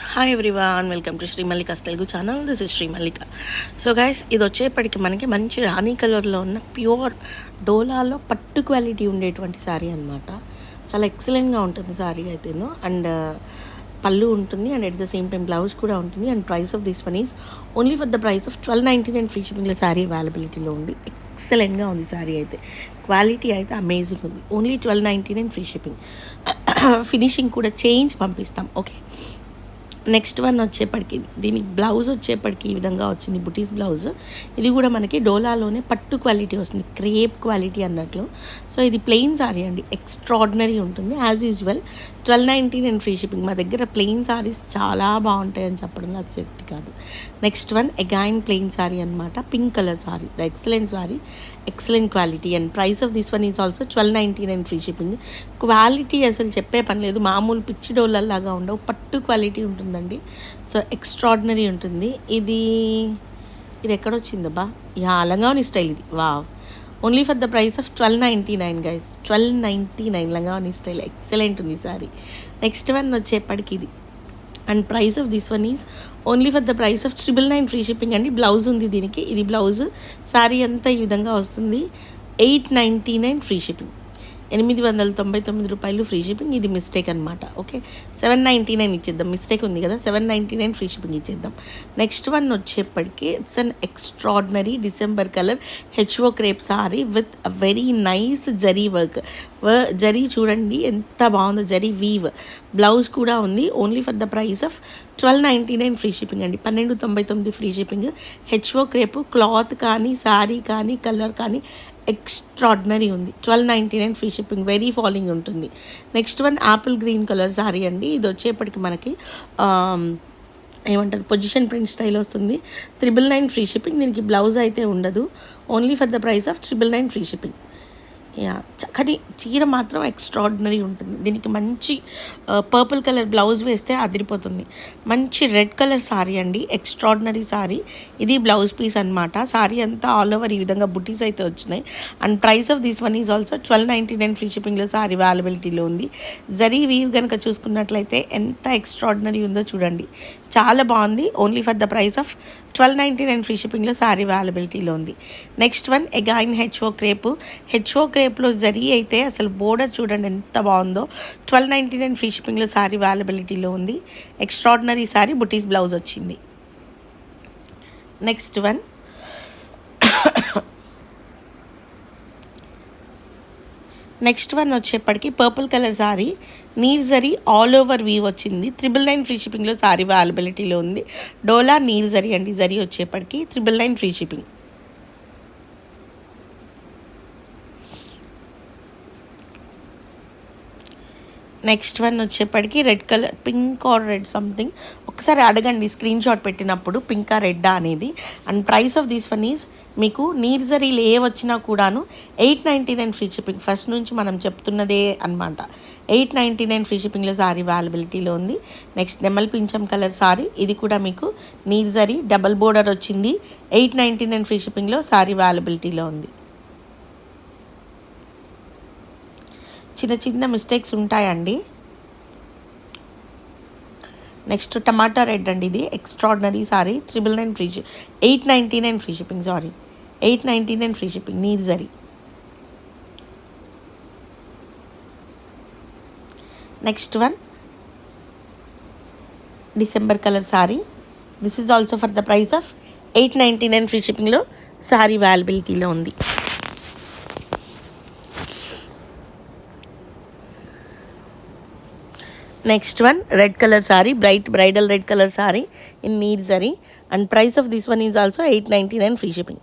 Hi everyone, welcome to Shri Mallika's Telugu channel. This is Shri Mallika. So guys, ఇది వచ్చేప్పటికి మనకి మంచి రాణి కలర్లో ఉన్న ప్యూర్ డోలాలో పట్టు క్వాలిటీ ఉండేటువంటి శారీ అనమాట. చాలా ఎక్సలెంట్గా ఉంటుంది శారీ అయితేను. అండ్ పళ్ళు ఉంటుంది and at the same time blouse కూడా ఉంటుంది. And price of this one is only for the price of 1299 free షిప్పింగ్లో శారీ అవైలబిలిటీలో ఉంది. ఎక్సలెంట్గా ఉంది శారీ అయితే. క్వాలిటీ అయితే అమేజింగ్ ఉంది. Only 1299 free shipping. ఫినిషింగ్ కూడా చేంజ్ పంపిస్తాం. ఓకే, నెక్స్ట్ వన్ వచ్చేప్పటికి దీనికి బ్లౌజ్ వచ్చేప్పటికి ఈ విధంగా వచ్చింది, బుటీస్ బ్లౌజ్. ఇది కూడా మనకి డోలాలోనే పట్టు క్వాలిటీ వస్తుంది, క్రేప్ క్వాలిటీ అన్నట్లు. సో ఇది ప్లెయిన్ సారీ అండి, ఎక్స్ట్రాడినరీ ఉంటుంది. As usual 1299 free shipping. మా దగ్గర ప్లెయిన్ సారీస్ చాలా బాగుంటాయని చెప్పడంలో అది శక్తి కాదు. Next one again plain sari అనమాట, pink colour sari. The excellent sari, excellent quality. And price of this one is also 1299 free shipping. Quality అసలు చెప్పే పని లేదు, మామూలు పిచ్చి డోలల్లాగా ఉండవు, పట్టు క్వాలిటీ ఉంటుందండి. సో ఎక్స్ట్రాడినరీ ఉంటుంది. ఇది ఎక్కడొచ్చిందబ్బా? యా, లంగావని స్టైల్ ఇది. Wow, only for the price of 1299 guys. 1299 లంగావని స్టైల్, ఎక్సలెంట్ ఉంది సారీ. నెక్స్ట్ వన్ వచ్చేప్పటికి ఇది. And price of this one is only for the price of 999 free shipping అండి. బ్లౌజ్ ఉంది దీనికి, ఇది బ్లౌజ్. శారీ అంతా ఈ విధంగా వస్తుంది. 899 ఫ్రీ షిప్పింగ్, 899 రూపాయలు ఫ్రీ షిప్పింగ్. ఇది మిస్టేక్ అనమాట. ఓకే, 799 ఇచ్చేద్దాం, మిస్టేక్ ఉంది కదా, 799 ఫ్రీ షిప్పింగ్ ఇచ్చేద్దాం. నెక్స్ట్ వన్ వచ్చేప్పటికి it's an extraordinary December colour HO crepe sorry with very nice zari work. Zari చూడండి ఎంత బాగుందో, జరీ వీవ్. బ్లౌజ్ కూడా ఉంది. Only for the price of 1299 free shipping అండి. 1299 free shipping. HO crepe cloth కానీ, శారీ కానీ, కలర్ కానీ ఎక్స్ట్రాడినరీ ఉంది. 1299 ఫ్రీ షిప్పింగ్, వెరీ ఫాలింగ్ ఉంటుంది. Next one Apple green colour sari అండి. ఇది వచ్చేప్పటికి మనకి ఏమంటారు, పొజిషన్ ప్రింట్ స్టైల్ వస్తుంది. 999 ఫ్రీ షిప్పింగ్. దీనికి బ్లౌజ్ అయితే ఉండదు. Only for the price of 999 free shipping. Yeah, కానీ చీర మాత్రం ఎక్స్ట్రాడినరీ ఉంటుంది. దీనికి మంచి పర్పుల్ కలర్ బ్లౌజ్ వేస్తే అదిరిపోతుంది. మంచి రెడ్ కలర్ సారీ అండి, ఎక్స్ట్రాడినరీ సారీ. ఇది బ్లౌజ్ పీస్ అనమాట. సారీ అంతా ఆల్ ఓవర్ ఈ విధంగా బుటీస్ అయితే వచ్చినాయి. And price of this one is also 1299 free షిప్పింగ్లో సారీ అవైలబిలిటీలో ఉంది. జరీ వీవ్ కనుక చూసుకున్నట్లయితే ఎంత ఎక్స్ట్రాడినరీ ఉందో చూడండి, చాలా బాగుంది. Only for the price of 1299 free షిప్పింగ్లో సారీ అవైలబిలిటీలో ఉంది. నెక్స్ట్ వన్ అగైన్ హెచ్ఓ క్రేప్. హెచ్ఓ క్రేప్లో జరీ అయితే అసలు బోర్డర్ చూడండి ఎంత బాగుందో. 1299 ఫ్రీ షిప్పింగ్లో సారీ అవైలబిలిటీలో ఉంది. ఎక్స్ట్రాడినరీ సారీ, బుటీస్ బ్లౌజ్ వచ్చింది. నెక్స్ట్ వన్ వచ్చేప్పటికి పర్పుల్ కలర్ సారీ, నీర్ జరీ ఆల్ ఓవర్ వీవ్ వచ్చింది. 999 ఫ్రీ షిప్పింగ్లో సారీ అవైలబిలిటీలో ఉంది. డోలా నీర్ జరీ అండి. జరీ వచ్చేప్పటికి 999 ఫ్రీ షిప్పింగ్. నెక్స్ట్ వన్ వచ్చేప్పటికి red colour, pink are red something. ఒకసారి అడగండి స్క్రీన్ షాట్ పెట్టినప్పుడు, పింకా రెడ్డా అనేది. And price of this one is మీకు నీర్ జరీలు ఏ వచ్చినా కూడాను 899 ఫ్రీ షిప్పింగ్. ఫస్ట్ నుంచి మనం చెప్తున్నదే అనమాట. 899 ఫ్రీ షిప్పింగ్లో సారీ అవైలబిలిటీలో ఉంది. నెక్స్ట్ నెమల్ పింఛం కలర్ సారీ, ఇది కూడా మీకు నీర్ జరీ డబల్ బోర్డర్ వచ్చింది. 899 ఫ్రీ షిప్పింగ్లో సారీ అవైలబిలిటీలో ఉంది. చిన్న చిన్న మిస్టేక్స్ ఉంటాయండి. నెక్స్ట్ టమాటా రెడ్ అండి. ఇది extraordinary sari, 999 free 899 free shipping. Sari, 899 free shipping, నీర్ zari. Next one December colour sari. This is also for the price of 899 free షిప్పింగ్లో సారీ అవైలబిలిటీలో ఉంది. Next one red colour sari, bridal red colour sari in నీర్ zari. And price of this one is also 899 free shipping.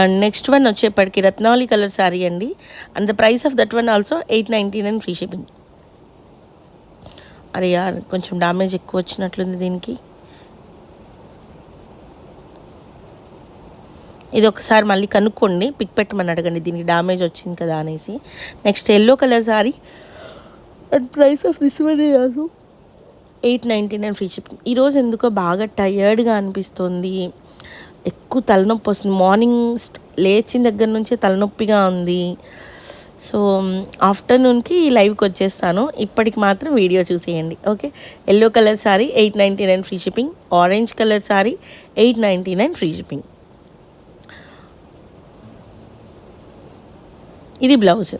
And next one వచ్చేప్పటికి Ratnavali colour sari అండి. And the price of that one also 899 free shipping. అరే యార్, కొంచెం damage ఎక్కువ వచ్చినట్లుంది దీనికి. ఇది ఒకసారి మళ్ళీ కనుక్కోండి, పిక్ పెట్టమని అడగండి దీనికి డ్యామేజ్ వచ్చింది కదా అనేసి. Next yellow colour sorry. And price of this one is 899 free shipping. ఈరోజు ఎందుకో బాగా టయర్డ్గా అనిపిస్తుంది. ఎక్కువ తలనొప్పి వస్తుంది. మార్నింగ్ లేచిన దగ్గర నుంచి తలనొప్పిగా ఉంది. సో ఆఫ్టర్నూన్కి లైవ్కి వచ్చేస్తాను. ఇప్పటికి మాత్రం వీడియో చూసేయండి. Okay. Yellow colour sari 899 free shipping. Orange colour sari 899 free shipping. ఇది blouse.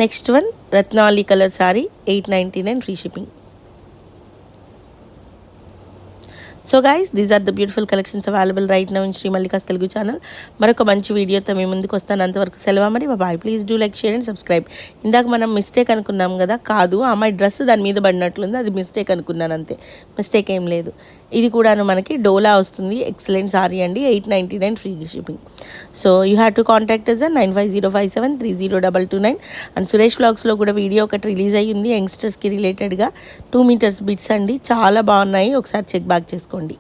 Next one Ratnavali colour sari 899 free shipping. So guys, these are the beautiful collections available right now in Shri Mallika's Telugu channel. మరొక మంచి వీడియోతో మీ ముందుకు వస్తాను. అంతవరకు సెలవు మరి. Bye. Please do like, share and subscribe. ఇందాక మనం మిస్టేక్ అనుకున్నాం కదా, కాదు, అమ్మాయి డ్రెస్ దాని మీద పడినట్లుంది, అది మిస్టేక్ అనుకున్నాను అంతే, మిస్టేక్ ఏం లేదు. ఇది కూడాను మనకి డోలా వస్తుంది. ఎక్సలెంట్ సారీ అండి. 899 free shipping. So you have to contact us 9505730229. అండ్ సురేష్ వ్లాగ్స్లో కూడా వీడియో ఒకటి రిలీజ్ అయ్యింది యంగ్స్టర్స్కి రిలేటెడ్గా. 2 మీటర్స్ బిట్స్ అండి, చాలా బాగున్నాయి. ఒకసారి చెక్ బ్యాక్ చేసుకోండి.